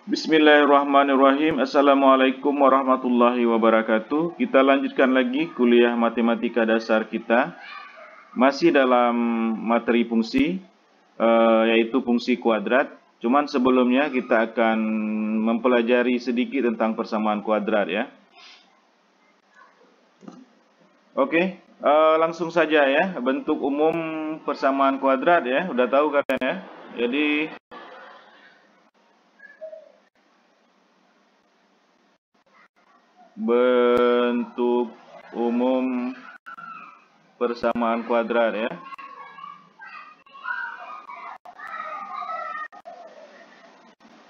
Bismillahirrahmanirrahim. Assalamualaikum warahmatullahi wabarakatuh. Kita lanjutkan lagi kuliah matematika dasar kita. Masih dalam materi fungsi, yaitu fungsi kuadrat. Cuman sebelumnya kita akan mempelajari sedikit tentang persamaan kuadrat ya. Oke, langsung saja ya. Bentuk umum persamaan kuadrat ya. Udah tahu kalian ya. Jadi bentuk umum persamaan kuadrat ya.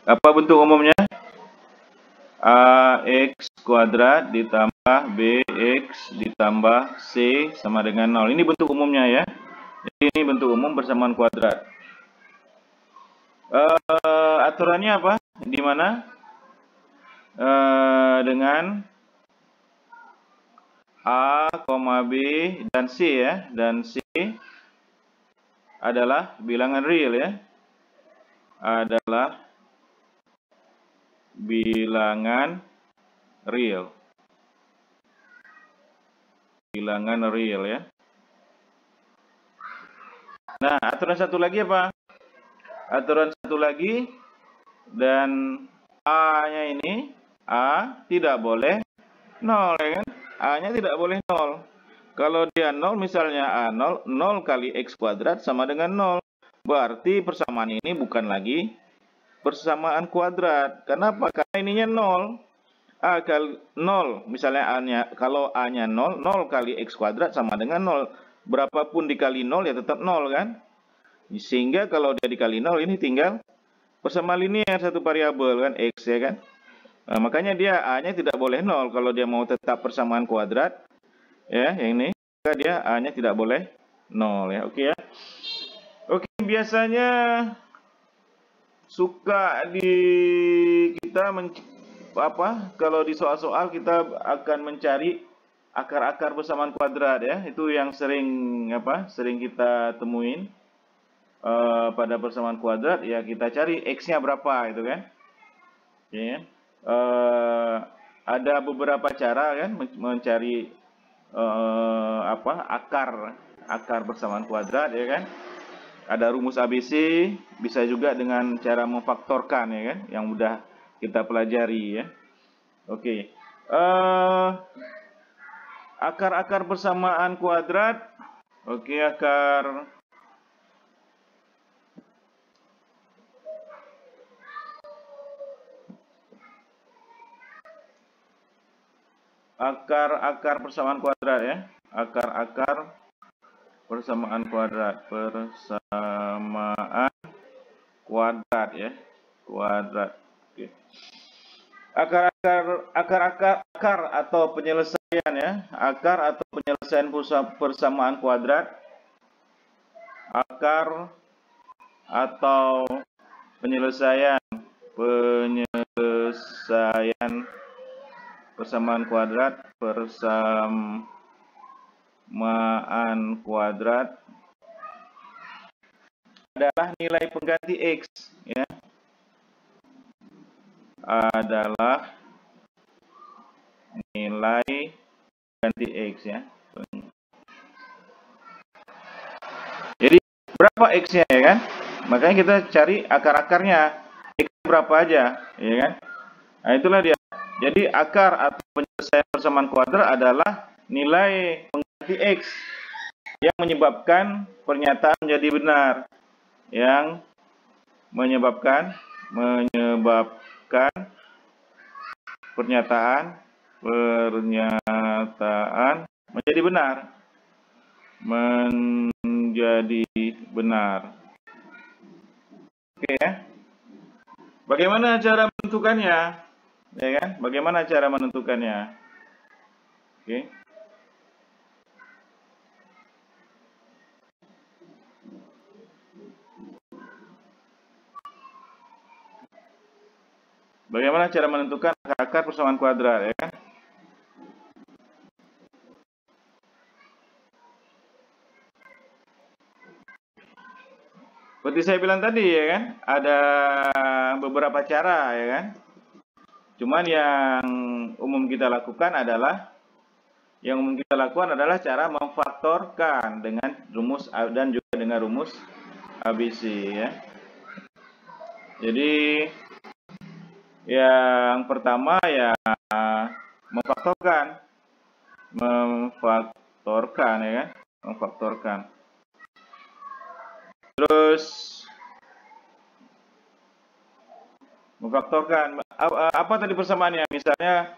Apa bentuk umumnya? AX kuadrat ditambah BX ditambah C sama dengan 0. Ini bentuk umumnya ya. Jadi ini bentuk umum persamaan kuadrat. Aturannya apa? Di mana? Dengan A, B, dan C ya. Dan C adalah bilangan real ya. Adalah bilangan real. Bilangan real ya. Nah, aturan satu lagi apa? Aturan satu lagi, dan A-nya ini, A tidak boleh 0 ya kan? A-nya tidak boleh 0. Kalau dia 0, misalnya A0, 0 kali X kuadrat sama dengan 0. Berarti persamaan ini bukan lagi persamaan kuadrat. Kenapa? Karena ininya 0. A kali 0, misalnya A-nya, kalau A-nya 0, 0 kali X kuadrat sama dengan 0. Berapapun dikali 0 ya tetap 0 kan? Sehingga kalau dia dikali 0, ini tinggal persamaan linear satu variabel kan, X ya kan? Nah, makanya dia A-nya tidak boleh 0. Kalau dia mau tetap persamaan kuadrat, ya, yang ini, maka dia A-nya tidak boleh 0 ya. Oke ya. Oke, biasanya suka kita kalau di soal-soal kita akan mencari akar-akar persamaan kuadrat ya. Itu yang sering kita temuin pada persamaan kuadrat ya, kita cari X-nya berapa gitu kan. Ya. Ada beberapa cara kan mencari akar persamaan kuadrat ya kan. Ada rumus ABC, bisa juga dengan cara memfaktorkan ya kan, yang mudah kita pelajari ya. Oke. Akar-akar persamaan kuadrat. Oke, akar persamaan kuadrat ya. Akar-akar persamaan kuadrat. Persamaan kuadrat ya. Kuadrat. Oke. Akar atau penyelesaian ya. Akar atau penyelesaian persamaan kuadrat. Akar atau penyelesaian persamaan kuadrat. Persamaan kuadrat adalah nilai pengganti X ya. Adalah nilai pengganti X ya. Jadi berapa X-nya ya kan? Makanya kita cari akar-akarnya. X berapa aja ya kan? Nah, itulah dia. Jadi akar atau penyelesaian persamaan kuadrat adalah nilai pengganti X yang menyebabkan pernyataan menjadi benar. Yang menyebabkan pernyataan menjadi benar. Menjadi benar. Oke ya. Bagaimana cara menentukannya? Ya kan? Bagaimana cara menentukannya? Oke. Bagaimana cara menentukan akar persamaan kuadrat ya kan? Seperti saya bilang tadi ya kan, ada beberapa cara ya kan. Cuman yang umum kita lakukan adalah cara memfaktorkan dengan rumus dan juga dengan rumus ABC ya. Jadi yang pertama ya memfaktorkan ya kan, memfaktorkan. Terus memfaktorkan apa tadi persamaannya? Misalnya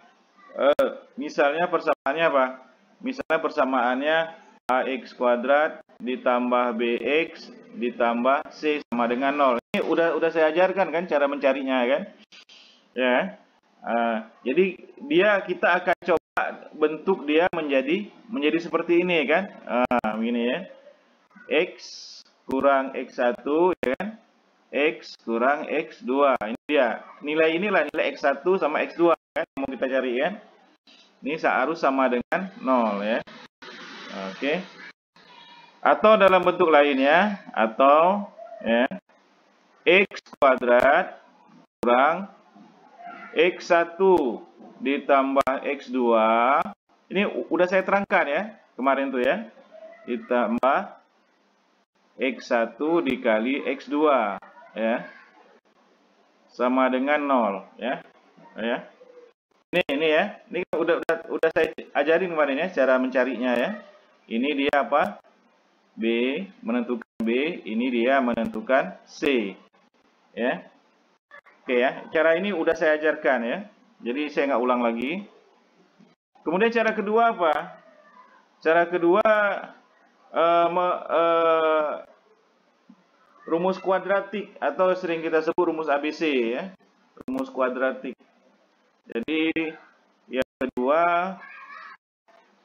persamaannya apa? Misalnya persamaannya ax kuadrat ditambah bx ditambah c sama dengan 0. Ini udah saya ajarkan kan cara mencarinya kan? Ya. Jadi kita akan coba bentuk dia menjadi seperti ini kan? Begini ya. X kurang x1 ya kan? X kurang x2. Ini dia. Nilai x1 sama x2 kan mau kita cari kan? Ini harus sama dengan 0 ya. Oke. Atau dalam bentuk lainnya atau ya x kuadrat kurang x1 ditambah x2. Ini udah saya terangkan ya kemarin tuh ya. Ditambah x1 dikali x2 ya. Sama dengan 0 ya. Ya. Ini ya. Ini udah saya ajarin kemarin ya cara mencarinya ya. Ini dia apa? B menentukan B, ini dia menentukan C. Ya. Oke ya, cara ini udah saya ajarkan ya. Jadi saya nggak ulang lagi. Kemudian cara kedua apa? Cara kedua rumus kuadratik atau sering kita sebut rumus ABC ya. Rumus kuadratik. Jadi yang kedua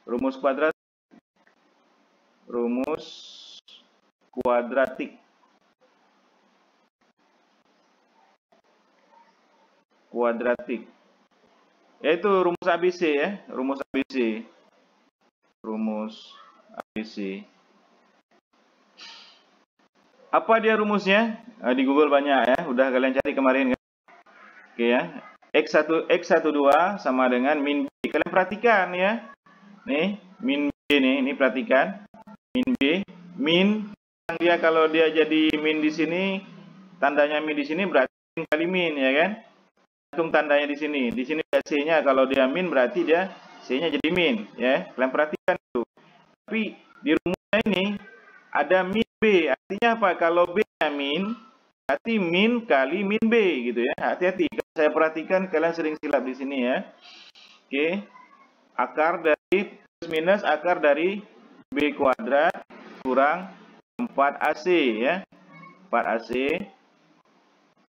rumus kuadratik. Kuadratik. Yaitu rumus ABC ya, rumus ABC. Apa dia rumusnya? Di Google banyak ya, udah kalian cari kemarin kan? Oke ya. X12 sama dengan min B. Kalian perhatikan ya. Nih, min B nih, ini perhatikan. Min B, min dia kalau dia jadi min di sini, tandanya min di sini berarti min kali min ya kan? Hitung tandanya di sini. Di sini C-nya kalau dia min berarti dia C-nya jadi min ya. Kalian perhatikan itu. Tapi di rumusnya ini ada min B. Artinya apa? Kalau B-nya min, berarti min kali min B gitu ya. Hati-hati. Saya perhatikan kalian sering silap di sini ya. Oke. Akar dari plus minus akar dari B kuadrat kurang 4AC ya. 4AC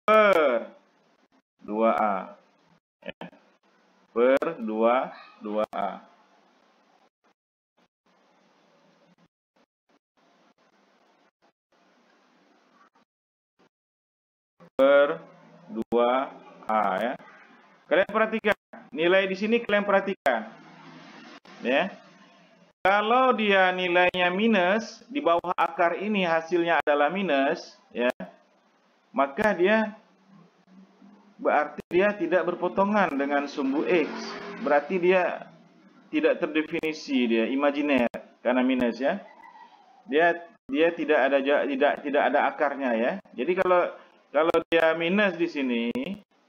per 2A ya. Per 2A. Per 2A ya. Kalian perhatikan, nilai di sini kalian perhatikan. Ya. Kalau dia nilainya minus, di bawah akar ini hasilnya adalah minus, ya. Maka dia berarti dia tidak berpotongan dengan sumbu X. Berarti dia tidak terdefinisi, dia imajiner karena minus ya. Dia tidak ada akarnya ya. Jadi kalau dia minus di sini,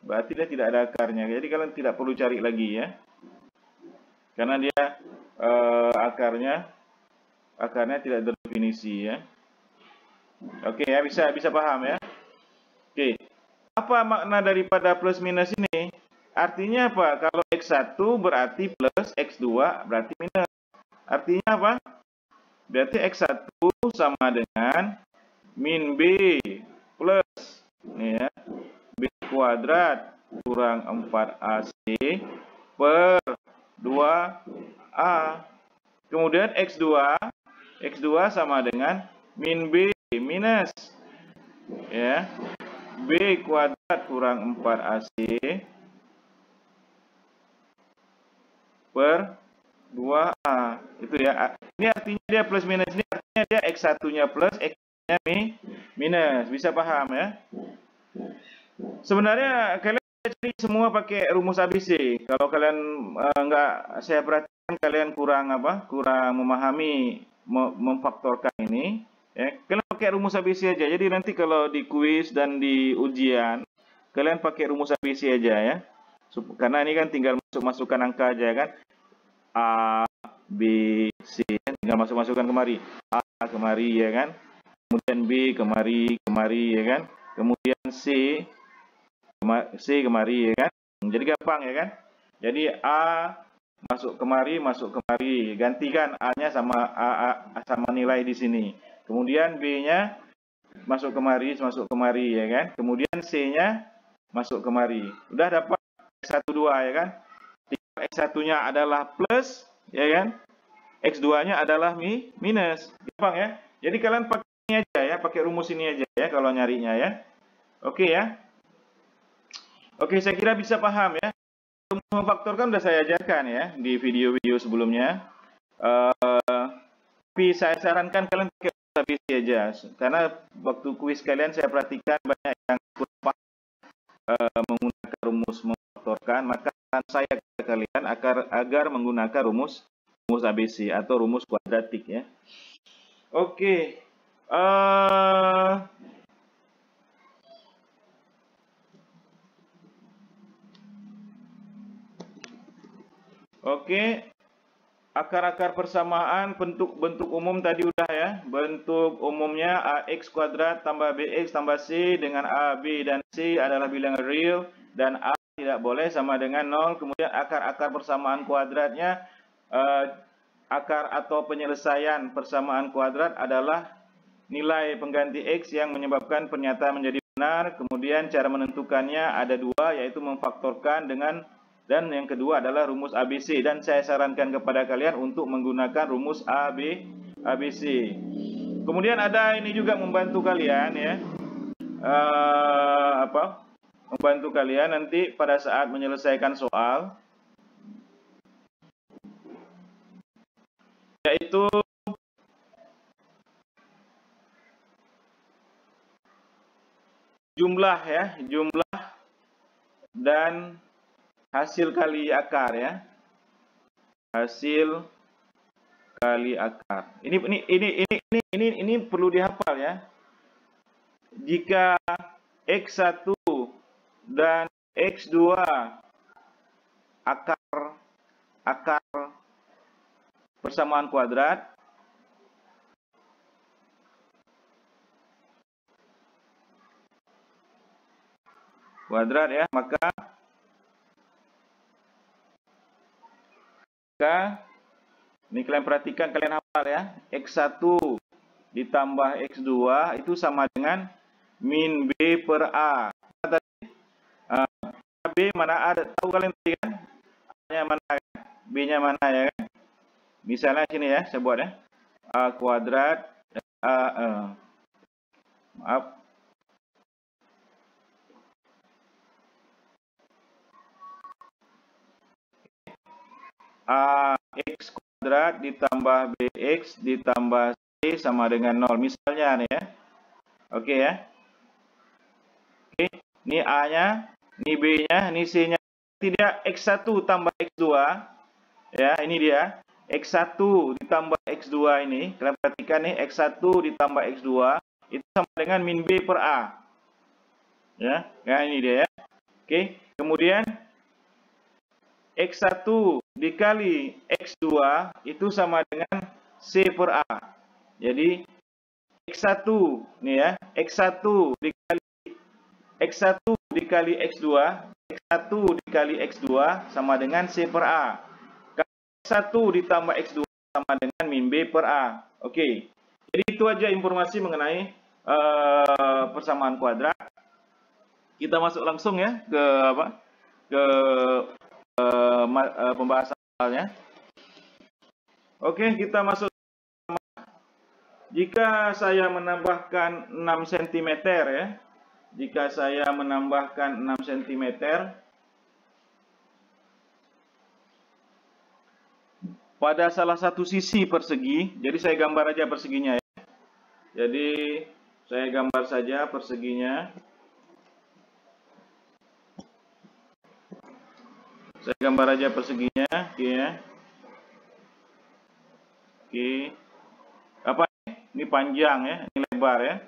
berarti dia tidak ada akarnya. Jadi kalian tidak perlu cari lagi ya. Karena dia akarnya tidak terdefinisi ya. Oke ya, bisa paham ya. Oke. Apa makna daripada plus minus ini? Artinya apa? Kalau X1 berarti plus, X2 berarti minus. Artinya apa? Berarti X1 sama dengan min B plus ya, B kuadrat kurang 4AC per 2A. Kemudian X2 sama dengan min B minus ya, B kuadrat kurang 4AC per 2A. Itu ya. Ini artinya dia plus minus, ini artinya dia X1-nya plus, X-nya minus. Bisa paham ya? Sebenarnya kalian cari semua pakai rumus ABC. Kalau kalian nggak, saya perhatikan kalian kurang memahami memfaktorkan ini. Ya, kalian pakai rumus ABC aja. Jadi nanti kalau di kuis dan di ujian, kalian pakai rumus ABC aja ya. Karena ini kan tinggal masukkan angka aja kan. A, B, C, tinggal masukkan kemari. A kemari ya kan. Kemudian B kemari ya kan. Kemudian C kemari ya kan. Jadi gampang ya kan. Jadi A masuk kemari, gantikan A-nya sama nilai di sini. Kemudian B-nya masuk kemari ya kan. Kemudian C-nya masuk kemari. Udah dapat X1 2 ya kan. X1-nya adalah plus ya kan. X2-nya adalah minus. Gampang ya. Jadi kalian pakai ini aja ya, pakai rumus ini aja ya kalau nyarinya ya. Oke ya. Oke, saya kira bisa paham ya. Memfaktorkan sudah saya ajarkan ya di video-video sebelumnya. Tapi saya sarankan kalian pakai ABC aja, karena waktu kuis kalian saya perhatikan banyak yang lupa menggunakan rumus memfaktorkan. Maka saya kepada kalian agar menggunakan rumus ABC atau rumus kuadratik ya. Oke. Oke, akar-akar persamaan bentuk umum tadi udah ya. Bentuk umumnya AX kuadrat tambah BX tambah C dengan A, B, dan C adalah bilangan real dan A tidak boleh sama dengan 0. Kemudian akar-akar persamaan kuadratnya, akar atau penyelesaian persamaan kuadrat adalah nilai pengganti X yang menyebabkan pernyataan menjadi benar. Kemudian cara menentukannya ada dua, yaitu memfaktorkan dan yang kedua adalah rumus ABC, dan saya sarankan kepada kalian untuk menggunakan rumus ABC. Kemudian ada ini juga membantu kalian ya, membantu kalian nanti pada saat menyelesaikan soal, yaitu jumlah dan hasil kali akar ya. Hasil kali akar. Ini perlu dihafal ya. Jika X1 dan X2 akar persamaan kuadrat, ya, maka ini kalian perhatikan, kalian hafal ya. X1 ditambah X2 itu sama dengan min B per A. B mana A, tahu kalian tadi kan? A-nya mana, B-nya mana ya kan? Misalnya sini ya, saya buat ya. A kuadrat maaf. AX kuadrat ditambah BX ditambah C sama dengan 0. Misalnya nih ya. Oke ya. Oke, ini A-nya, ini B-nya, ini C-nya. Tidak, X1 tambah X2. Ya, ini dia. X1 ditambah X2 ini. Kalian perhatikan nih, X1 ditambah X2 itu sama dengan min B per A. Ya, nah ini dia ya. Oke, kemudian X1 dikali X2 itu sama dengan C per A. Jadi X1 nih ya, X1 dikali X2, X1 dikali X2 sama dengan C per A. X1 ditambah X2 sama dengan min B per A. Oke. Jadi itu aja informasi mengenai persamaan kuadrat. Kita masuk langsung ya ke pembahasan soalnya. Oke, kita masuk. Jika saya menambahkan 6 cm ya. Jika saya menambahkan 6 cm pada salah satu sisi persegi, jadi saya gambar aja perseginya ya. Jadi saya gambar saja perseginya. Saya gambar aja perseginya, oke ya. Oke. Apa ini panjang ya, ini lebar ya.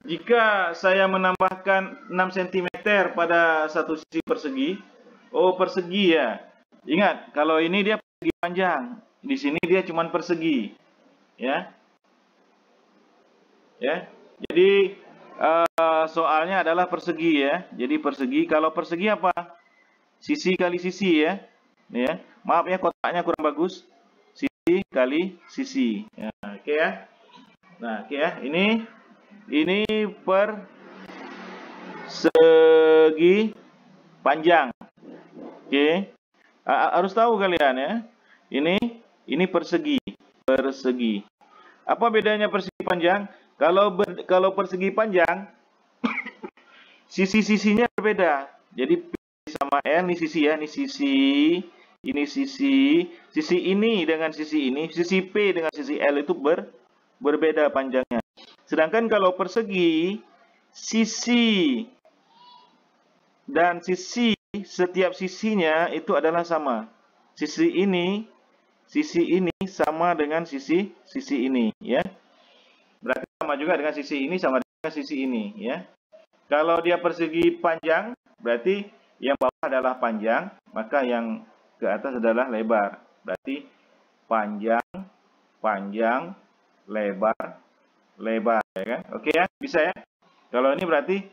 Jika saya menambahkan 6 cm pada satu sisi persegi, oh persegi ya. Ingat, kalau ini dia persegi panjang, di sini dia cuma persegi, ya. Ya. Jadi soalnya adalah persegi ya. Jadi persegi, kalau persegi apa? Sisi kali sisi ya. Ya. Maaf ya kotaknya kurang bagus. Sisi kali sisi. Ya, oke ya. Nah, oke ya. Ini persegi panjang. Oke. Harus tahu kalian ya. Ini persegi. Apa bedanya persegi panjang? Kalau persegi panjang, sisi-sisinya berbeda. Jadi P sama L ini sisi ya, ini sisi ini dengan sisi ini, sisi P dengan sisi L itu berbeda panjangnya. Sedangkan kalau persegi, sisi dan sisi setiap sisinya itu adalah sama. Sisi ini sama dengan sisi ini ya. Berarti sama juga dengan sisi ini sama dengan sisi ini ya. Kalau dia persegi panjang, berarti yang bawah adalah panjang, maka yang ke atas adalah lebar. Berarti panjang, lebar, ya kan? Oke ya, bisa ya. Kalau ini berarti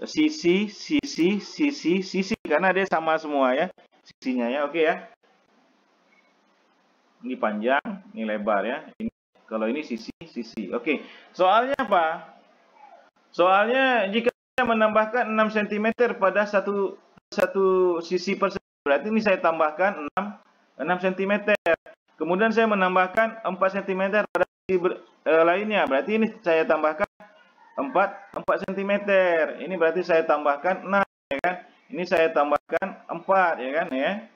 sisi, karena dia sama semua ya, sisinya ya. Oke ya. Ini panjang, ini lebar ya. Kalau ini sisi. Oke. Soalnya apa? Soalnya jika saya menambahkan 6 cm pada satu sisi persegi, berarti ini saya tambahkan 6 cm. Kemudian saya menambahkan 4 cm pada sisi lainnya, berarti ini saya tambahkan 4 cm. Ini berarti saya tambahkan 6 ya kan? Ini saya tambahkan 4 ya kan ya.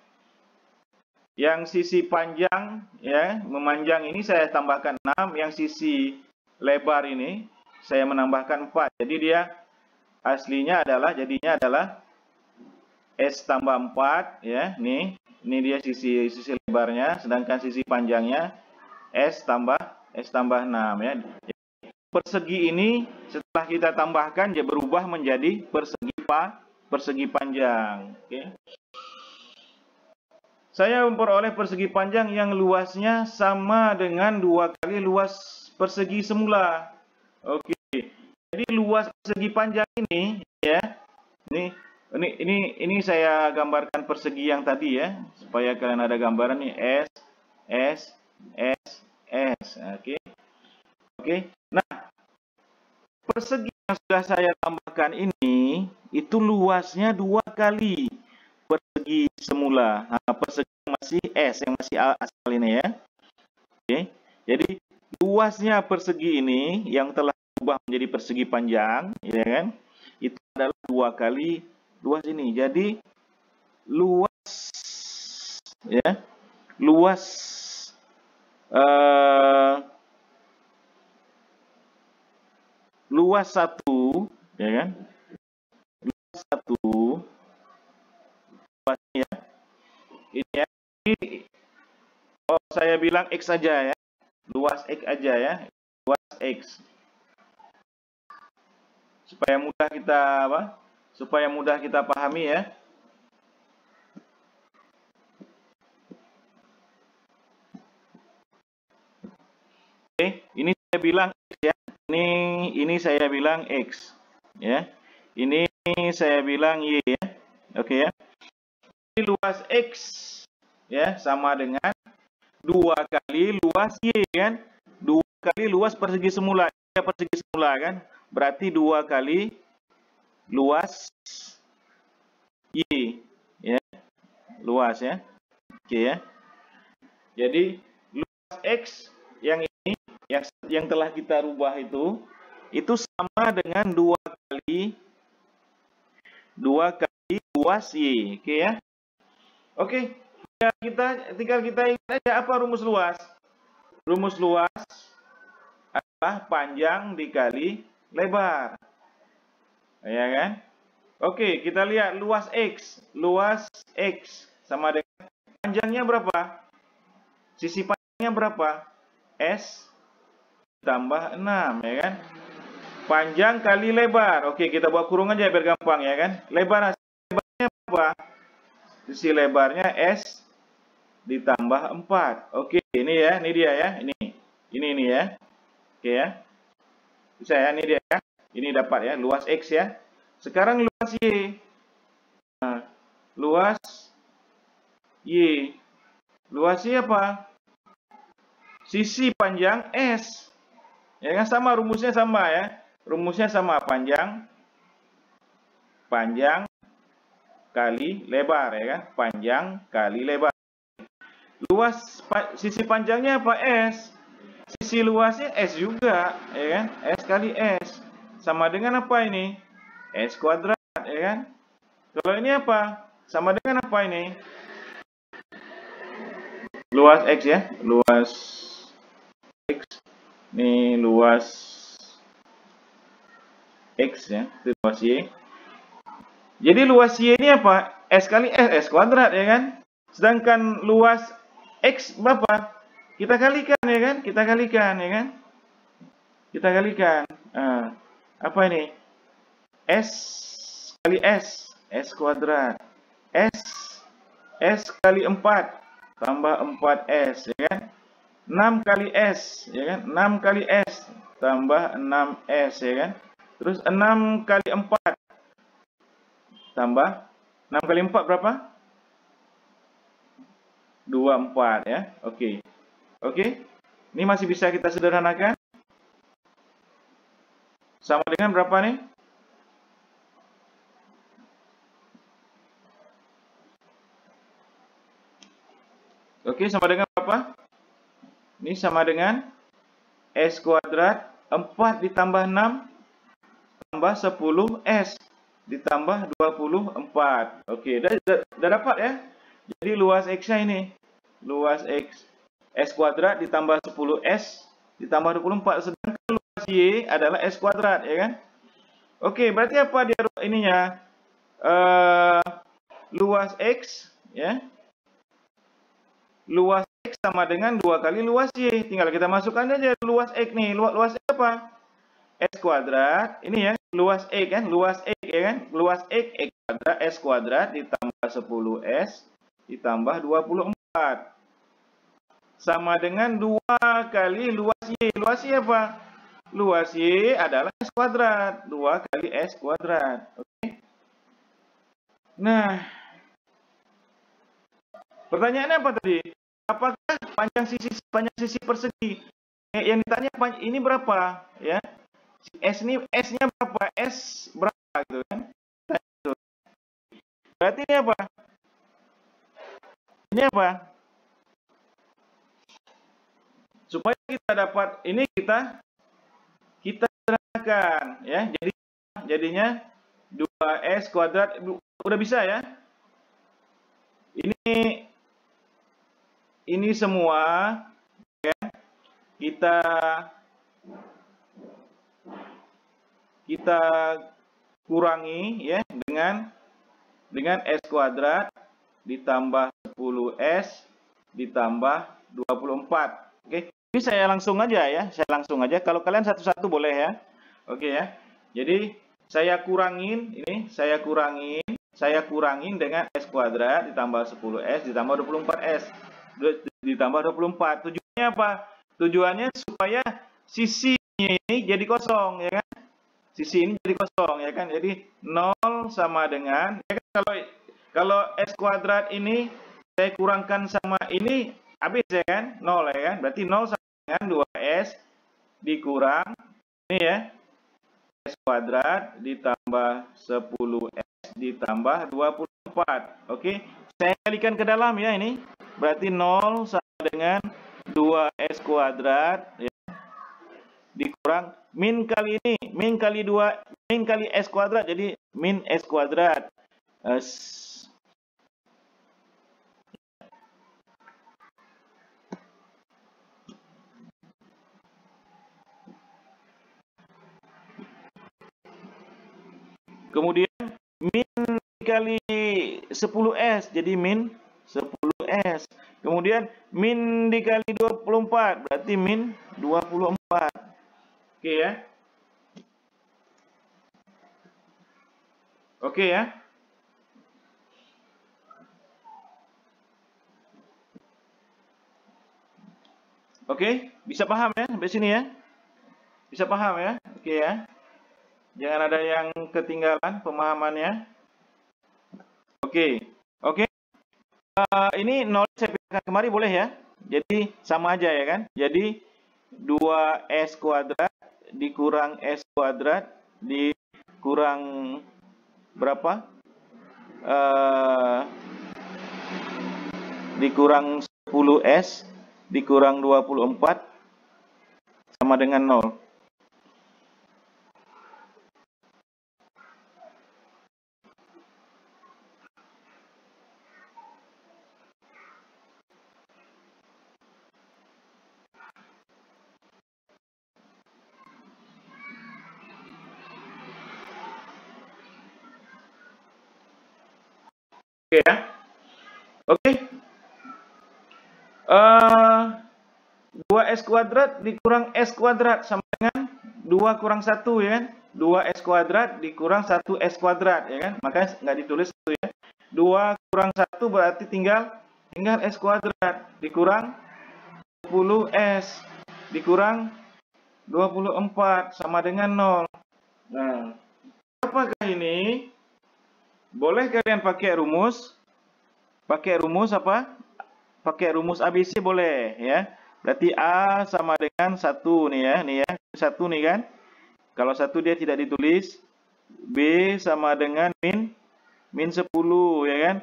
Yang sisi panjang ya, memanjang ini saya tambahkan 6, yang sisi lebar ini saya menambahkan 4. Jadi dia jadinya adalah S tambah 4 ya. Ini dia sisi lebarnya, sedangkan sisi panjangnya S tambah 6 ya. Jadi, persegi ini setelah kita tambahkan dia berubah menjadi persegi panjang. Oke. Saya memperoleh persegi panjang yang luasnya sama dengan 2 kali luas persegi semula. Oke. Jadi luas persegi panjang ini ya. Ini saya gambarkan persegi yang tadi ya, supaya kalian ada gambaran nih S. Oke. Oke. Nah, persegi yang sudah saya tambahkan ini itu luasnya 2 kali persegi semula. Nah, persegi yang masih S, yang masih asal ini ya. Oke. Jadi luasnya persegi ini yang telah berubah menjadi persegi panjang, ya kan? Itu adalah 2 kali luas ini. Jadi luas ya. Luas 1 ya kan? Luas 1 ya. Ini ya. Saya bilang X aja ya. Luas X aja ya. Luas X. Supaya mudah kita pahami ya. Oke, ini saya bilang X ya. Ini saya bilang X ya. Ini saya bilang Y ya. Oke ya. Jadi luas X ya sama dengan 2 kali luas Y kan. 2 kali luas persegi semula. Ya, persegi semula kan. Berarti 2 kali luas Y ya. Luas ya. Oke ya. Jadi luas X yang ini yang telah kita rubah itu sama dengan 2 kali luas Y. Oke ya. Oke. Tinggal kita ingat aja apa rumus luas. Rumus luas adalah panjang dikali lebar. Ya kan? Oke, kita lihat luas X. Luas X sama dengan panjangnya berapa? Sisi panjangnya berapa? S tambah 6, ya kan? Panjang kali lebar. Oke, kita buat kurung aja biar gampang, ya kan? Lebarnya berapa? Sisi lebarnya S ditambah 4. Oke, ini ya, ini dia ya, ini. Ini ya. Oke ya. Bisa ya, ini dia ya. Ini dapat ya, luas X ya. Sekarang luas Y. Nah, luas Y. Luas Y apa? Sisi panjang S. Ya kan, sama rumusnya sama ya. Rumusnya sama, panjang kali lebar, ya kan? Panjang kali lebar. Luas sisi panjangnya apa? S. Sisi luasnya S juga, ya kan? S kali S. Sama dengan apa ini? S kuadrat, ya kan? Kalau ini apa? Sama dengan apa ini? Luas X ya. Luas X. Ini luas X ya. Itu luas Y. Jadi luas Y ini apa? S kali S. S kuadrat, ya kan? Sedangkan luas X berapa? Kita kalikan, ya kan? Kita kalikan, ya kan? Kita kalikan. Nah, apa ini? S kali S. S kuadrat. S kali 4 tambah 4S, ya kan? 6 kali S, ya kan? 6 kali S tambah 6S, ya kan? Terus 6 kali 4 tambah 6 kali 4 berapa? 24 ya. Oke. Oke. Ini masih bisa kita sederhanakan. Sama dengan berapa nih? Oke, sama dengan berapa? Ini sama dengan S kuadrat 4 ditambah 6 tambah 10S ditambah 24. Oke, udah dapat ya. Jadi luas X-nya ini. Luas X. S kuadrat ditambah 10S ditambah 24. Sedangkan luas Y adalah S kuadrat, ya kan? Oke, berarti apa dia ininya? Luas X, ya. Luas X sama dengan 2 kali luas Y. Tinggal kita masukkan aja luas X nih. Luas X apa? S kuadrat. Ini ya, luas X kan? Luas X, ya kan? Luas X kuadrat, S kuadrat ditambah 10S ditambah 24. Sama dengan 2 kali luas Y. Luas Y apa? Luas Y adalah S kuadrat. 2 kali S kuadrat. Oke. Nah, pertanyaannya apa tadi? Apakah panjang sisi persegi? Yang ditanya ini berapa? Ya. S-nya berapa? S berapa gitu kan? Berarti ini apa? Ini apa? Supaya kita dapat ini kita sederhanakan ya. Jadi jadinya 2S kuadrat udah bisa ya. Ini semua ya, kita kurangi ya dengan S kuadrat ditambah 10S ditambah 24. Oke. Ini saya langsung aja ya. Saya langsung aja. Kalau kalian satu-satu boleh ya. Oke ya. Jadi saya kurangin ini, saya kurangin dengan S kuadrat ditambah 10S ditambah 24S ditambah 24. Tujuannya apa? Tujuannya supaya sisi ini jadi kosong, ya kan? Sisi ini jadi kosong, ya kan? Jadi 0 sama dengan, ya kan? Kalau S kuadrat ini saya kurangkan sama ini, habis ya kan? 0, ya kan? Berarti 0 sama dengan 2S dikurang, ini ya, S kuadrat ditambah 10S ditambah 24. Oke, saya kalikan ke dalam ya ini. Berarti 0 sama dengan 2S kuadrat ya, dikurang min kali ini, min kali 2, min kali S kuadrat, jadi min S kuadrat. Kemudian min dikali 10S jadi min 10S. Kemudian min dikali 24 berarti min 24. Oke ya. Oke ya. Oke, bisa paham ya sampai sini ya? Bisa paham ya? Oke ya. Jangan ada yang ketinggalan pemahamannya. Oke. Oke. Ini 0 saya pindahkan kemari boleh ya? Jadi sama aja ya kan? Jadi 2S kuadrat dikurang S kuadrat dikurang berapa? Dikurang 10S dikurang 24 sama dengan 0. Oke ya. Oke. 2S kuadrat dikurang S kuadrat sama dengan 2 kurang 1 ya kan? 2S kuadrat dikurang 1S kuadrat ya kan? Makanya nggak ditulis itu ya. 2 kurang 1 berarti tinggal S kuadrat dikurang 10S dikurang 24 sama dengan 0. Nah, apakah ini? Boleh kalian pakai rumus? Pakai rumus apa? Pakai rumus ABC boleh ya. Berarti A sama dengan 1 nih ya. Nih ya. 1 nih kan. Kalau 1 dia tidak ditulis. B sama dengan min 10 ya kan.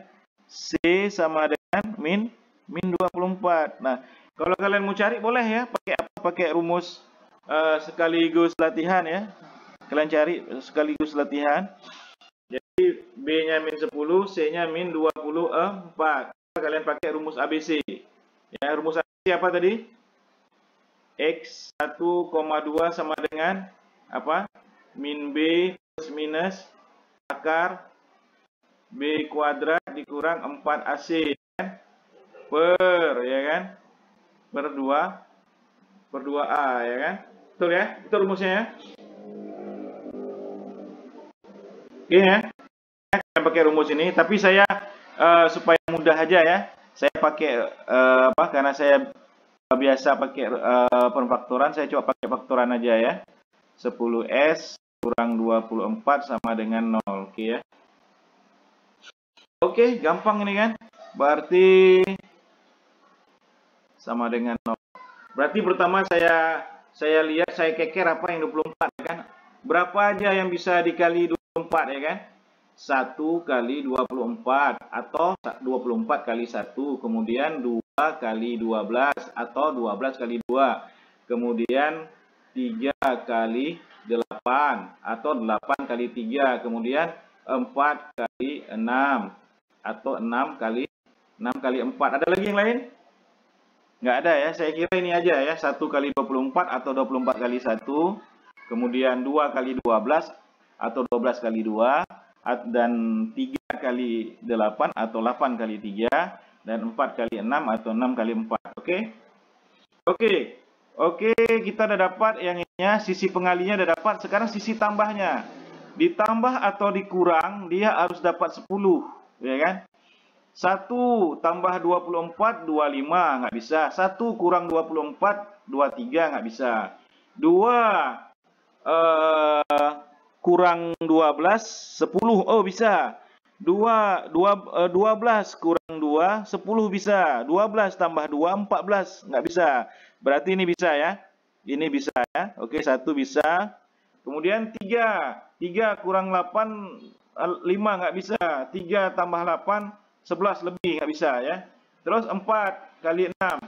C sama dengan min 24. Nah, kalau kalian mau cari boleh ya. Pakai apa? Pakai rumus sekaligus latihan ya. Kalian cari sekaligus latihan. Jadi B-nya min 10, C-nya min 24. Kalian pakai rumus ABC. Ya, rumus ABC apa tadi? X 1,2 sama dengan apa? Min B plus minus akar B kuadrat dikurang 4AC kan? Per ya kan? Per 2A ya kan? Betul ya? Itu rumusnya ya? Oke ya? Saya pakai rumus ini, tapi saya supaya mudah aja ya, saya pakai apa? Karena saya biasa pakai penfaktoran, saya coba pakai faktoran aja ya. 10S kurang 24 sama dengan 0, oke ya. Oke, gampang ini kan? Berarti sama dengan 0. Berarti pertama saya lihat, saya keker apa yang 24 ya kan? Berapa aja yang bisa dikali 24 ya kan? 1 kali 24 atau 24 kali 1, kemudian 2 kali 12 atau 12 kali 2, kemudian 3 kali 8 atau 8 kali 3, kemudian 4 kali 6 atau 6 kali 4. Ada lagi yang lain? Nggak ada ya, saya kira ini aja ya, 1 kali 24 atau 24 kali 1, kemudian 2 kali 12 atau 12 kali 2, dan 3 kali 8 atau 8 kali 3, dan 4 kali 6 atau 6 kali 4. Oke? Oke, kita udah dapat yang ininya, sisi pengalinya udah dapat. Sekarang sisi tambahnya. Ditambah atau dikurang, dia harus dapat 10, ya kan? 1 tambah 24, 25, nggak bisa. 1 kurang 24, 23, nggak bisa. 2 kurang 12, 10, oh bisa. 12 kurang 2, 10 bisa. 12 tambah 2, 14, nggak bisa. Berarti ini bisa ya. Ini bisa ya. Oke, 1 bisa. Kemudian 3 kurang 8, 5, nggak bisa. 3 tambah 8, 11 lebih, nggak bisa ya. Terus 4 kali 6.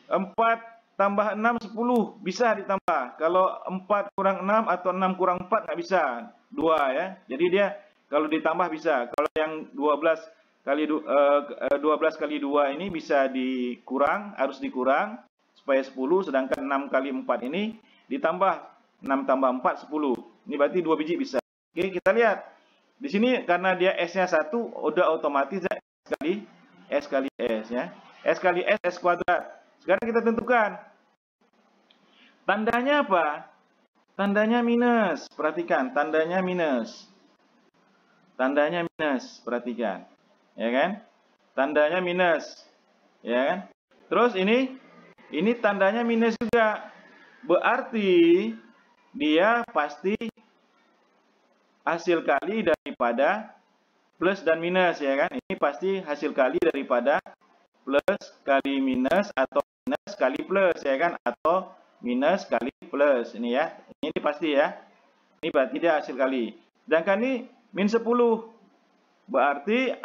4 tambah 6, 10. Bisa ditambah. Kalau 4 kurang 6 atau 6 kurang 4 nggak bisa. 2 ya. Jadi dia kalau ditambah bisa. Kalau yang 12 kali 2 ini bisa dikurang, harus dikurang supaya 10. Sedangkan 6 kali 4 ini ditambah. 6 tambah 4, 10. Ini berarti 2 biji bisa. Oke, kita lihat. Di sini karena dia S-nya 1, udah otomatis ya, S kali S ya. S kali S, S kuadrat. Sekarang kita tentukan. Tandanya apa? Tandanya minus. Perhatikan, tandanya minus. Tandanya minus, perhatikan. Ya kan? Tandanya minus. Ya kan? Terus ini tandanya minus juga. Berarti dia pasti hasil kali daripada plus dan minus, ya kan? Ini pasti hasil kali daripada plus kali minus atau minus kali plus, ya kan? Atau minus kali plus. Ini ya. Ini pasti ya. Ini berarti dia hasil kali. Sedangkan ini min 10. Berarti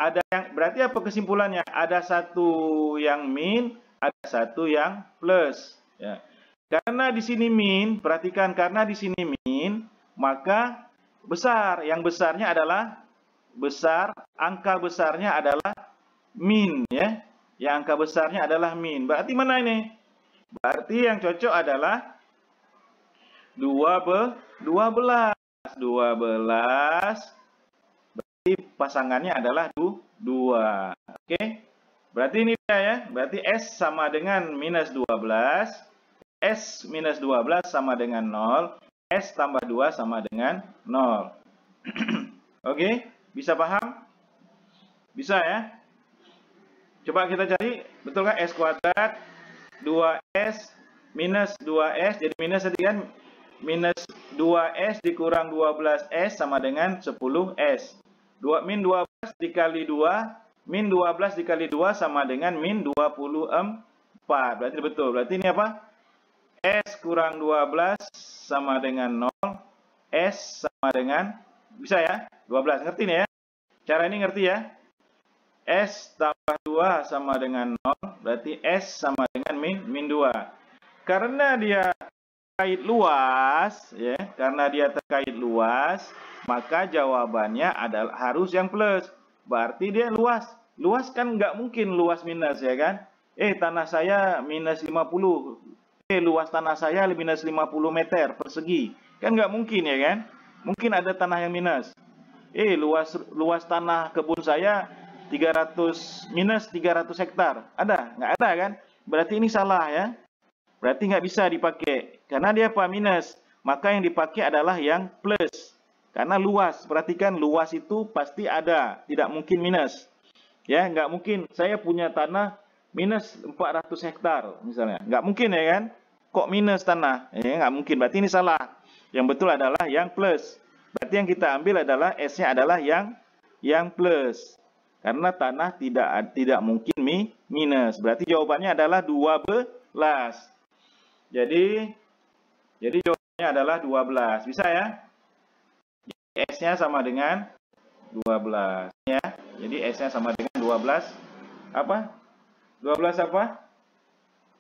apa kesimpulannya? Ada satu yang min, ada satu yang plus, ya. Karena di sini min, perhatikan, karena di sini min, maka besar. Yang besarnya adalah besar, angka besarnya adalah min, ya. Yang angka besarnya adalah min. Berarti mana ini? Berarti yang cocok adalah 12. 12. Berarti pasangannya adalah 2. Oke. Berarti ini dia ya. Berarti S sama dengan minus 12. S minus 12 sama dengan 0. S tambah 2 sama dengan 0. Oke. Bisa paham? Bisa ya? Coba kita cari. Betulkah S kuadrat 2S minus 2S. Jadi minus tadi kan. Minus 2S dikurang 12S sama dengan 10S. Min 12 dikali 2. Min 12 dikali 2 sama dengan min 24. Berarti betul. Berarti ini apa? S kurang 12 sama dengan 0. S sama dengan, bisa ya? 12. Ngerti nih ya? Cara ini ngerti ya? S tambah 2 sama dengan 0. Berarti S sama dengan min 2. Karena dia terkait luas, ya, karena dia terkait luas, maka jawabannya adalah harus yang plus. Berarti dia luas. Luas kan nggak mungkin luas minus, ya kan? Tanah saya minus 50. Luas tanah saya minus 50 meter persegi. Kan nggak mungkin, ya kan? Mungkin ada tanah yang minus. Luas tanah kebun saya 300 hektar. Ada? Nggak ada kan? Berarti ini salah ya. Berarti nggak bisa dipakai. Karena dia apa? Minus. Maka yang dipakai adalah yang plus. Karena luas. Perhatikan luas itu pasti ada. Tidak mungkin minus. Ya, nggak mungkin. Saya punya tanah minus 400 hektar misalnya. Nggak mungkin ya kan? Kok minus tanah? Ya, nggak mungkin. Berarti ini salah. Yang betul adalah yang plus. Berarti yang kita ambil adalah S-nya adalah yang plus. Karena tanah tidak mungkin minus. Berarti jawabannya adalah 12. Jadi jawabannya adalah 12. Bisa ya? S-nya sama dengan 12 ya. Jadi S-nya sama dengan 12 apa? 12 apa?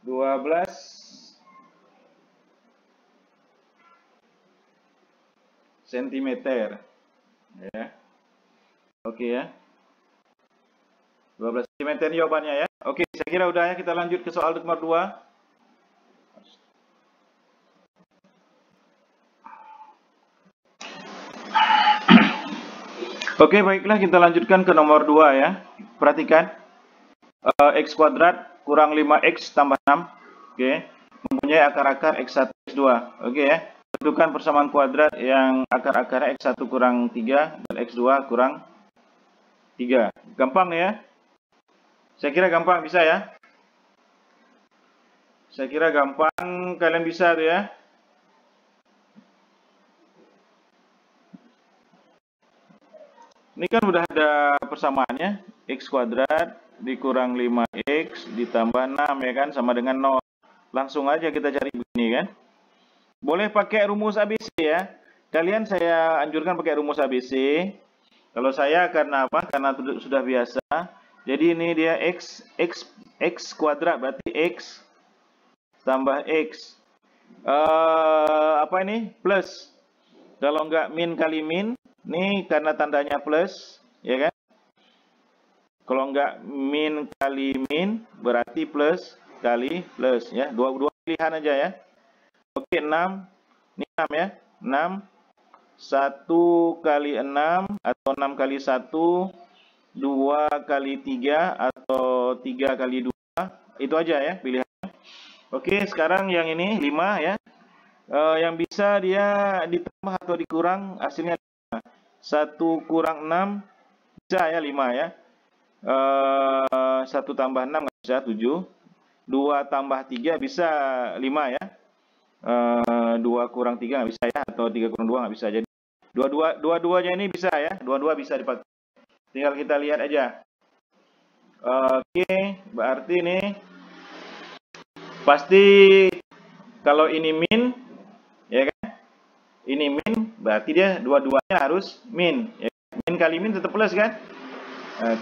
12 cm. Ya. Oke ya. 12 cm jawabannya ya. Oke, saya kira udah ya. Kita lanjut ke soal nomor 2. Oke, baiklah kita lanjutkan ke nomor 2 ya. Perhatikan. X kuadrat kurang 5X tambah 6. Oke. Mempunyai akar-akar X1, X2. Oke ya. Tentukan persamaan kuadrat yang akar-akarnya X1 kurang 3 dan X2 kurang 3. Gampang ya. Saya kira gampang, bisa ya. Saya kira gampang, kalian bisa tuh ya. Ini kan udah ada persamaannya, X kuadrat dikurang 5X ditambah 6 ya kan, sama dengan 0. Langsung aja kita cari begini kan. Boleh pakai rumus ABC ya. Kalian saya anjurkan pakai rumus ABC. Kalau saya karena apa? Karena sudah biasa. Jadi ini dia X kuadrat berarti X tambah X. Apa ini? Plus. Kalau enggak min kali min. Ini karena tandanya plus, ya kan? Kalau enggak min kali min, berarti plus kali plus, ya. Dua pilihan aja ya. Oke, 6. Ini 6 ya. 6 1 kali 6 atau 6 kali 1, 2 kali 3 atau 3 kali 2. Itu aja ya pilihannya. Oke, sekarang yang ini 5 ya. Yang bisa dia ditambah atau dikurang hasilnya 1 kurang 6 bisa ya 5 ya. 1 tambah 6 nggak bisa 7. 2 tambah 3 bisa 5 ya. 2 kurang 3 nggak bisa ya, atau 3 kurang 2 nggak bisa. Jadi dua-duanya ini bisa ya, dua-dua bisa dipakai. Tinggal kita lihat aja. Oke, berarti ini pasti kalau ini min, ya kan? Ini min, berarti dia dua-duanya harus min. Ya. Min kali min tetap plus kan?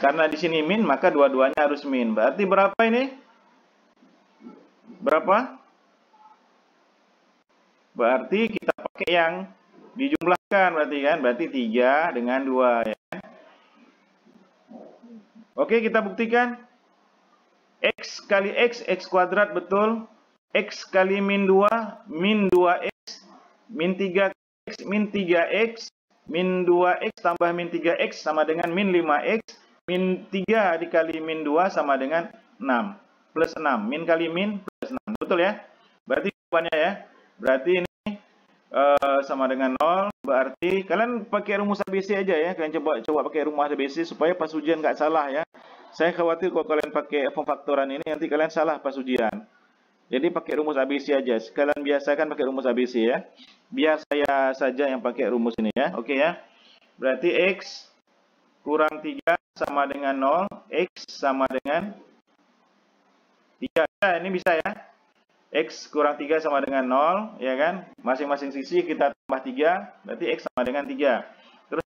Karena di sini min, maka dua-duanya harus min. Berarti berapa ini? Berapa? Berarti kita pakai yang dijumlahkan berarti kan? Berarti 3 dengan 2 ya. Oke, kita buktikan. X kali X, X kuadrat betul. X kali min 2, min 2X. Min 3X, min 3X. Min 2X tambah min 3X sama dengan min 5X. Min 3 dikali min 2 sama dengan 6. Plus 6. Min kali min plus 6. Betul ya? Berarti jawabannya ya. Berarti ini sama dengan 0. Berarti kalian pakai rumus ABC aja ya. Kalian coba pakai rumus ABC supaya pas ujian nggak salah ya. Saya khawatir kalau kalian pakai pemfaktoran ini nanti kalian salah pas ujian. Jadi pakai rumus ABC aja. Kalian biasakan pakai rumus ABC ya. Biar saya saja yang pakai rumus ini ya. Oke ya. Berarti X kurang 3 sama dengan 0. X sama dengan 3. Ya, ini bisa ya. X kurang 3 sama dengan 0, ya kan? Masing-masing sisi kita tambah 3, berarti X sama dengan 3. Terus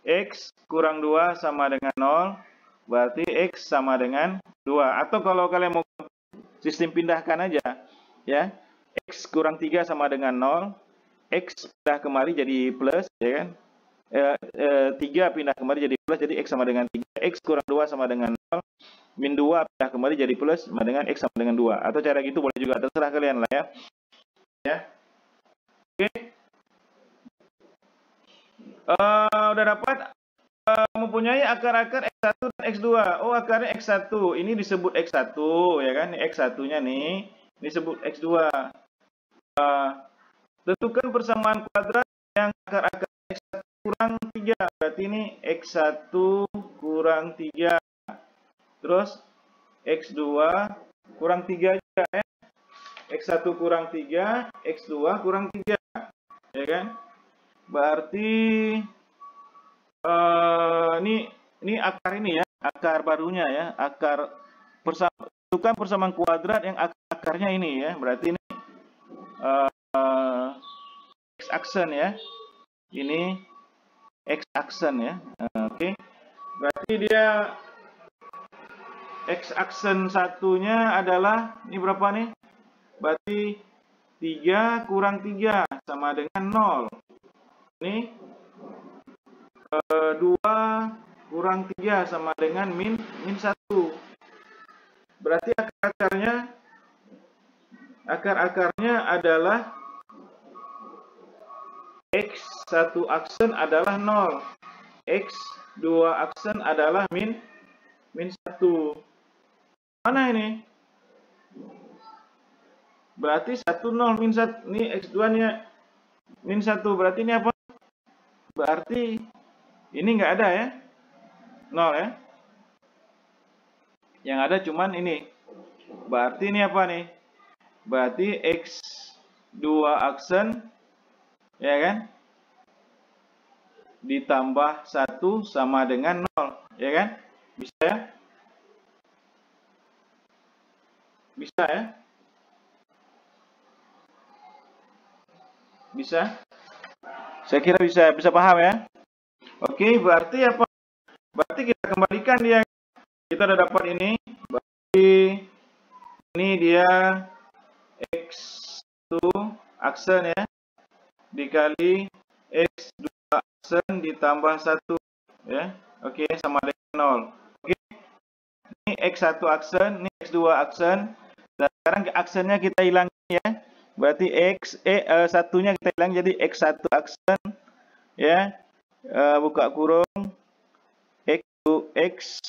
X kurang 2 sama dengan 0, berarti X sama dengan 2. Atau kalau kalian mau sistem pindahkan aja, ya. X kurang 3 sama dengan 0, X pindah kemari jadi plus, ya kan? 3 pindah kemari jadi plus, jadi X sama dengan 3. X kurang 2 sama dengan 0. Min 2 pindah kembali jadi plus sama dengan X sama dengan 2. Atau cara gitu boleh juga, terserah kalian lah ya. Ya. Oke. Udah dapat mempunyai akar-akar X1 dan X2. Oh, akarnya X1. Ini disebut X1 ya kan? X1-nya nih disebut X2. Tentukan persamaan kuadrat yang akar-akar X1 kurang 3. Berarti ini X1 kurang 3. Terus X2 kurang 3 juga ya. X1 kurang 3, X2 kurang 3. Ya kan? Berarti ini akar ini ya, akar barunya ya, akar tentukan persamaan kuadrat yang akarnya ini ya. Berarti ini X aksen ya. Ini X aksen ya. Oke. Berarti dia X aksen satunya adalah, ini berapa nih? Berarti 3 kurang 3 sama dengan 0. Ini 2 kurang 3 sama dengan min 1. Berarti akar-akarnya adalah X1 aksen adalah 0. X2 aksen adalah min 1. Mana ini? Berarti 1, 0, min 1. Ini X2-nya min 1. Berarti ini apa? Berarti ini nggak ada ya. 0 ya. Yang ada cuman ini. Berarti ini apa nih? Berarti X2 aksen, ya kan? Ditambah 1 sama dengan 0. Ya kan? Bisa ya? Bisa ya? Bisa? Saya kira bisa paham ya? Oke, berarti apa? Berarti kita kembalikan dia. Kita udah dapat ini. Berarti ini dia X1 aksen ya. Dikali X2 aksen ditambah 1 ya. Oke, sama dengan 0. Oke. Ini X1 aksen, ini X2 aksen. Dan sekarang aksennya kita hilangin ya. Berarti satunya kita hilang jadi X1 aksen ya. Buka kurung X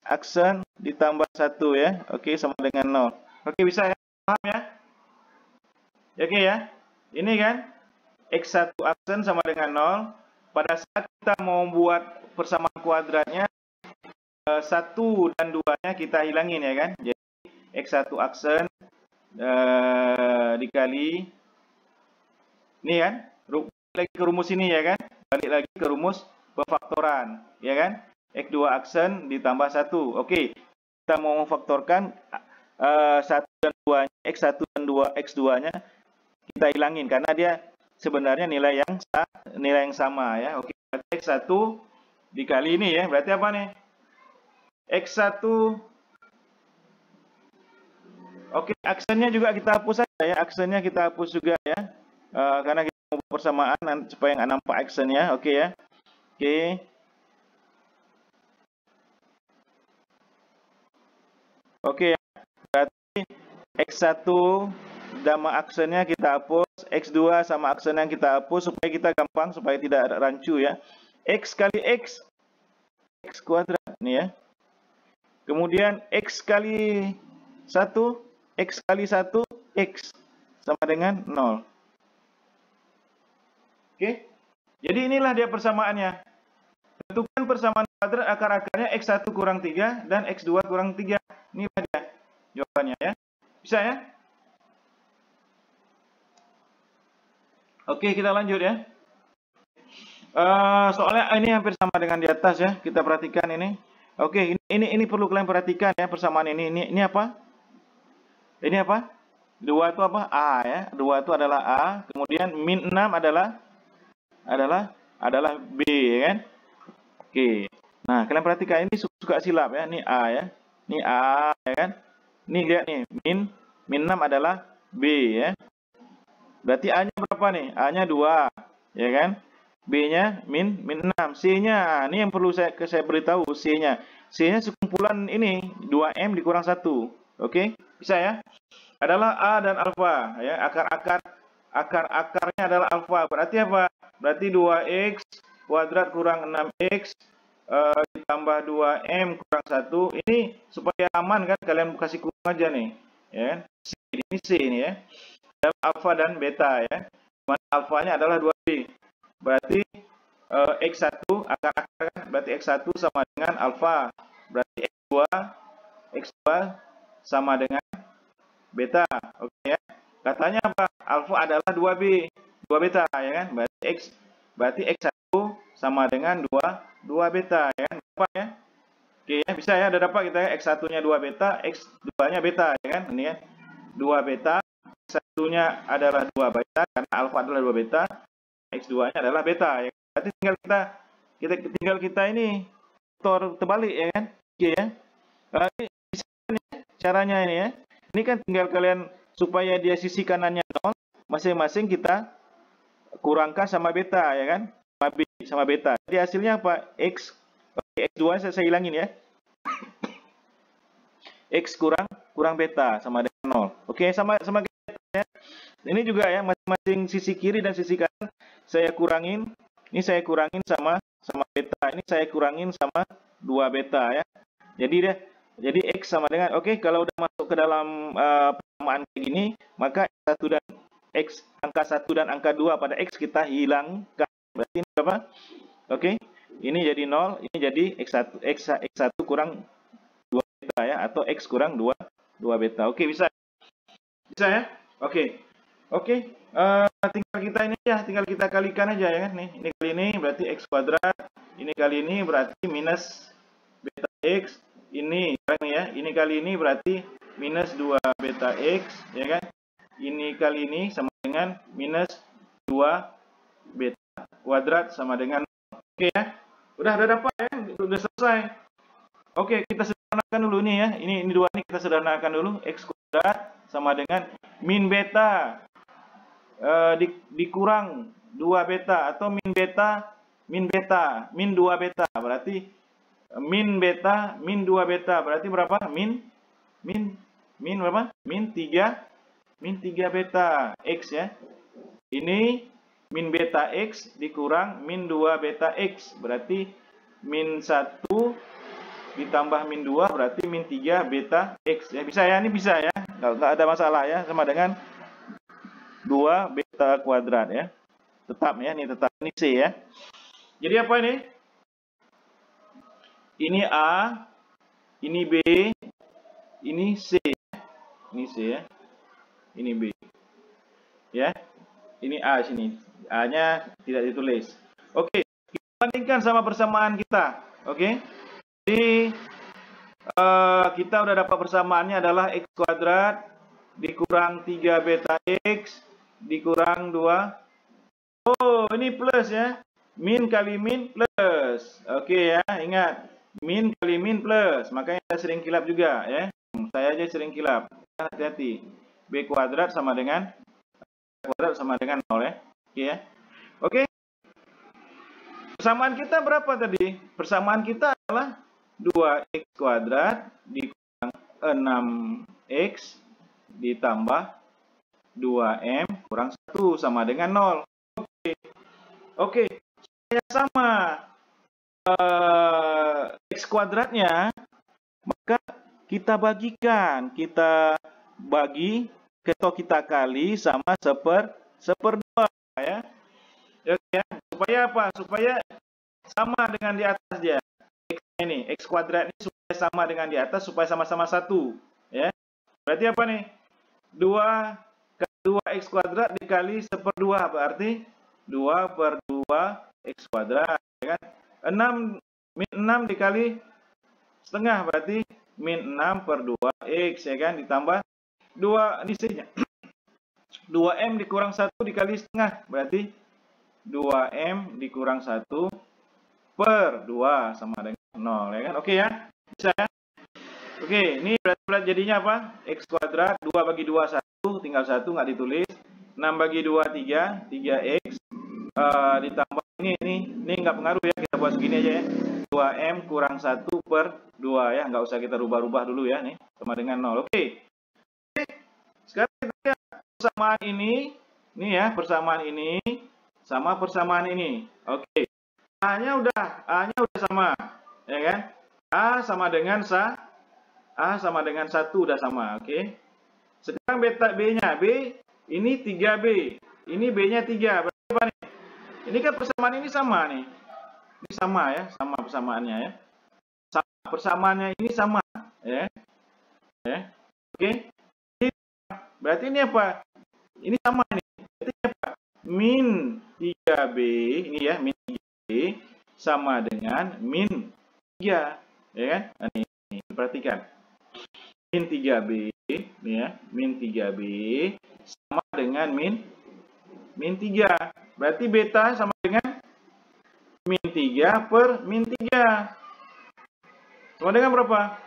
aksen ditambah 1 ya. Oke, sama dengan 0. Oke, bisa ya? Paham ya? Oke ya. Ini kan X1 aksen sama dengan 0. Pada saat kita mau buat persamaan kuadratnya, 1 dan 2-nya kita hilangin ya kan. Jadi X1 aksen dikali ini kan, balik lagi ke rumus ini ya kan, balik lagi ke rumus pemfaktoran ya kan, X2 aksen ditambah 1. Oke, kita mau memfaktorkan 1 dan 2-nya, X1 dan 2 X2-nya kita hilangin karena dia sebenarnya nilai yang sama ya. Oke, berarti X1 dikali ini ya, berarti apa nih? X1. Oke, aksennya juga kita hapus saja ya, aksennya kita hapus juga ya, karena kita mau persamaan supaya nggak nampak aksennya. Oke ya, oke ya, berarti X1 sama aksennya kita hapus, X2 sama aksennya kita hapus supaya kita gampang, supaya tidak rancu ya. X kali X kuadrat nih ya, kemudian X kali 1, X kali 1, X sama dengan 0. Oke, jadi inilah dia persamaannya. Tentukan persamaan kuadrat akar-akarnya X1 kurang 3 dan X2 kurang 3. Inilah dia jawabannya ya. Bisa ya? Oke, kita lanjut ya. Soalnya ini hampir sama dengan di atas ya. Kita perhatikan ini. Oke, ini perlu kalian perhatikan ya persamaan ini. Ini apa? Ini apa? 2 itu apa? A ya. 2 itu adalah A. Kemudian min 6 adalah B ya kan? Oke. Nah, kalian perhatikan ini suka silap ya. Ini A ya. Ini A ya kan? Ini lihat nih, min 6 adalah B ya. Berarti A-nya berapa nih? A-nya 2 ya kan? B-nya min 6. C-nya, ini yang perlu saya beritahu, C-nya. C-nya sekumpulan ini 2M dikurang 1. Oke? Bisa ya? Adalah A dan alfa ya. Akar-akarnya adalah alfa. Berarti apa? Berarti 2x kuadrat kurang 6x ditambah 2m kurang 1. Ini supaya aman kan, kalian kasih kurung aja nih ya. Ini C ini ya. Ada alfa dan beta ya. Mana alfanya adalah 2b. Berarti x1 akar-akar berarti x1 sama dengan alfa. Berarti x2 sama dengan beta. Oke ya. Katanya apa? Alfa adalah 2b, 2 beta ya kan? Berarti x1 sama dengan 2 beta ya kan? Dapat ya? Oke ya, bisa ya, udah dapat kita ya. X1-nya 2 beta, X2-nya beta ya kan? Ini ya. 2 beta, X1-nya adalah 2 beta karena alfa adalah 2 beta, X2-nya adalah beta ya. Berarti tinggal kita ini terbalik ya kan? Oke ya. Bisa ya, caranya ini ya. Ini kan tinggal kalian supaya dia sisi kanannya 0, masing-masing kita kurangkan sama beta ya kan? Sama B sama beta. Jadi hasilnya apa? X2 saya hilangin ya. X kurang beta sama dengan 0. Oke, sama kita ya. Ini juga ya, masing-masing sisi kiri dan sisi kanan saya kurangin. Ini saya kurangin sama beta. Ini saya kurangin sama 2 beta ya. Jadi X sama dengan, oke, kalau udah masuk ke dalam persamaan kayak gini, maka angka 1 dan angka 2 pada X kita hilangkan. Berarti ini berapa? Oke, ini jadi 0, ini jadi X1 kurang 2 beta ya, atau X kurang 2 beta. Oke, bisa ya? Oke, tinggal kita ini ya, tinggal kita kalikan aja ya. Nih, ini kali ini berarti X kuadrat, ini kali ini berarti minus beta X. Ini ya, ini kali ini berarti minus 2 beta X ya kan. Ini kali ini sama dengan minus 2 beta kuadrat sama dengan 0. Oke ya. Udah dapat ya, udah selesai. Oke, kita sederhanakan dulu nih ya. Ini dua ini kita sederhanakan dulu. X kuadrat sama dengan min beta dikurang 2 beta atau min 2 beta berarti min 2 beta berarti berapa? Min berapa? Min 3 min 3 beta X ya. Ini min beta X dikurang min 2 beta X. Berarti min 1 ditambah min 2 berarti min 3 beta X ya. Bisa ya, ini bisa ya. Nggak ada masalah ya. Sama dengan 2 beta kuadrat ya. Tetap ya, ini tetap. Ini C ya. Jadi apa ini? Ini A, ini B, ini C. Ini C ya. Ini B. Ya. Ini A sini. A-nya tidak ditulis. Oke, kita bandingkan sama persamaan kita. Oke. Jadi kita udah dapat persamaannya adalah X kuadrat dikurang 3 beta X dikurang 2. Oh, ini plus ya. Min kali min plus. Oke ya, ingat. Min kali min plus. Makanya saya sering kilap juga ya. Saya aja sering kilap. Hati-hati. B kuadrat sama dengan 0 ya. Oke ya. Oke. Persamaan kita berapa tadi? Persamaan kita adalah 2x kuadrat dikurang 6x ditambah 2m kurang 1 sama dengan 0. Oke. Oke. Supaya sama x kuadratnya, maka kita bagikan. Kita bagi atau kita kali sama seperdua ya. Ya. Supaya apa? Supaya sama dengan di atas dia. X ini, x kuadrat ini supaya sama dengan di atas, supaya sama-sama 1 ya. Berarti apa nih? 2 kali 2x kuadrat dikali seperdua berarti 2 per 2 x kuadrat ya kan. 6 min 6 dikali setengah berarti min 6 per 2x ya kan, ditambah 2 di sini 2m dikurang 1 dikali setengah berarti 2m dikurang 1 per 2 sama dengan 0 ya kan. Oke ya, bisa ya. Oke, ini berat jadinya apa? X kuadrat 2 bagi 2 1, tinggal 1 nggak ditulis. 6 bagi 2 3, 3x ditambah ini nggak pengaruh ya, kita buat segini aja ya. 2m kurang 1 per 2 ya, nggak usah kita rubah-rubah dulu ya nih, sama dengan 0. Oke. Sekarang kita lihat persamaan ini ya, persamaan ini sama persamaan ini. Oke. A-nya udah sama, ya kan? A sama dengan 1 udah sama, oke. Sekarang beta B-nya, B ini 3B, ini B-nya 3. Berarti apa nih? Ini kan persamaan ini sama nih. Ini sama ya, sama persamaannya ya. Sama, persamaannya ini sama, ya. Ya. Oke. Berarti ini apa? Ini sama nih. Berarti ini apa? Min 3B, ini ya, min 3B sama dengan min 3, ya kan? Nah, ini perhatikan. Min 3B, nih ya, min 3B sama dengan min 3. Berarti beta sama dengan min 3 per min 3. Sama dengan berapa?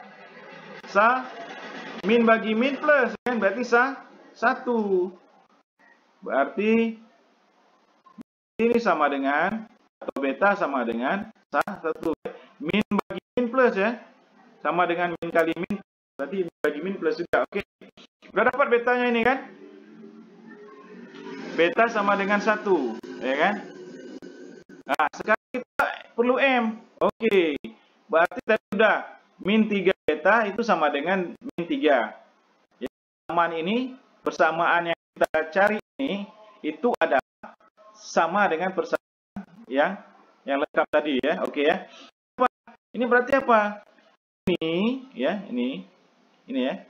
Min bagi min plus, kan? Berarti 1. Berarti ini sama dengan, atau beta sama dengan 1. Min bagi min plus ya. Sama dengan min kali min. Berarti min bagi min plus juga. Oke. Udah dapat betanya ini kan? Beta sama dengan 1. Ya kan? Nah, sekarang kita perlu M. Oke. Berarti tadi sudah min 3 beta itu sama dengan min 3. Ya, persamaan yang kita cari ini itu adalah sama dengan persamaan yang lengkap tadi ya. Oke ya. Ini berarti apa? Ini ya, ini ya.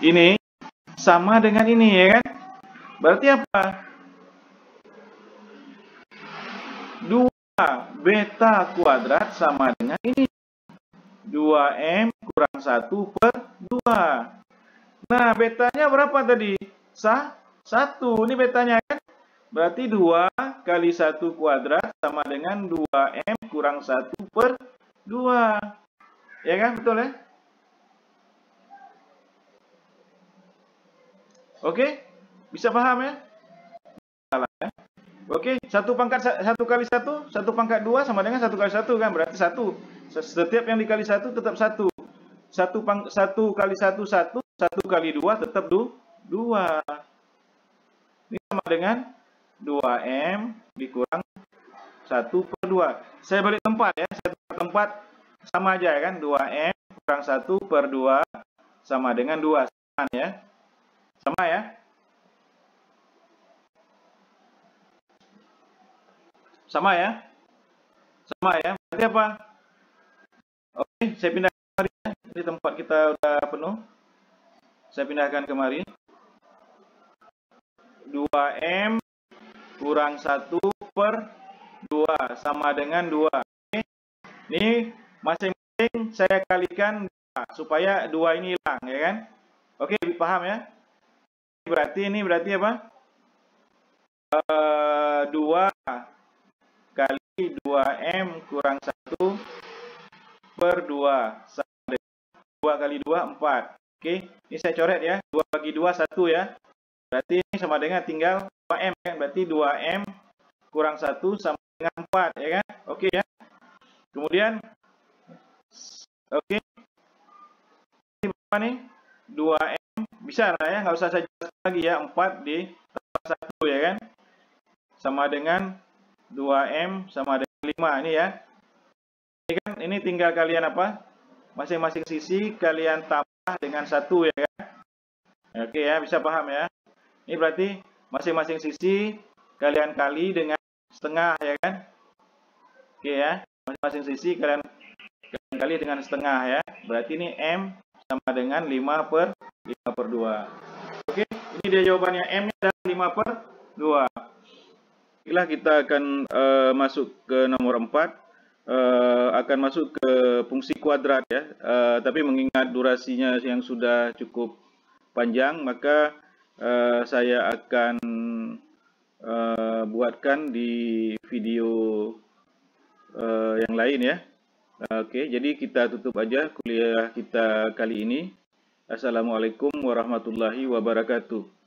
Ini sama dengan ini ya kan? Berarti apa? 2 beta kuadrat sama dengan ini. 2m kurang 1 per 2. Nah, betanya berapa tadi? 1. Ini betanya kan? Berarti 2 kali 1 kuadrat sama dengan 2m kurang 1 per 2. Ya kan? Betul ya? Oke? Bisa paham ya? Salah ya? Oke, 1 pangkat 1 kali 1, 1 pangkat 2 sama dengan 1 kali 1 kan? Berarti 1. Setiap yang dikali 1 tetap 1. 1 kali 1, 1 kali 2 tetap 2. Ini sama dengan 2M dikurang 1 per 2. Saya balik tempat ya, saya balik tempat sama aja ya kan, 2M kurang 1 per 2 sama dengan 2. Sama ya. Sama ya. Sama ya. Sama ya. Berarti apa? Oke, saya pindah kemari ya. Ini tempat kita udah penuh. Saya pindahkan kemari. 2M kurang 1 per 2 sama dengan 2. Oke. Ini masing-masing saya kalikan 2 supaya 2 ini hilang ya kan. Oke, paham ya? Ini berarti apa? 2 kali 2M kurang 1 per 2 sama dengan 2 kali 2, 4. Oke, ini saya coret ya. 2 bagi 2, 1 ya. Berarti ini sama dengan tinggal 2M kan. Berarti 2M kurang 1 sama dengan 4 ya kan. Oke ya. Kemudian, oke. Ini berapa nih? 2M. Bisa lah ya, nggak usah saya jelaskan lagi ya. 4 ditambah 1 ya kan. Sama dengan 2M sama dengan 5 ini ya. Ini kan, ini tinggal kalian apa? Masing-masing sisi kalian tambah dengan 1 ya kan. Oke ya, bisa paham ya. Ini berarti masing-masing sisi kalian kali dengan setengah ya kan. Oke ya, masing-masing sisi kalian kali dengan setengah ya. Berarti ini M sama dengan 5 per 2. Oke, ini dia jawabannya. M-nya adalah 5 per 2. Inilah kita akan masuk ke nomor 4. Akan masuk ke fungsi kuadrat ya. Tapi mengingat durasinya yang sudah cukup panjang, maka saya akan buatkan di video yang lain ya. Oke, jadi kita tutup aja kuliah kita kali ini. Assalamualaikum warahmatullahi wabarakatuh.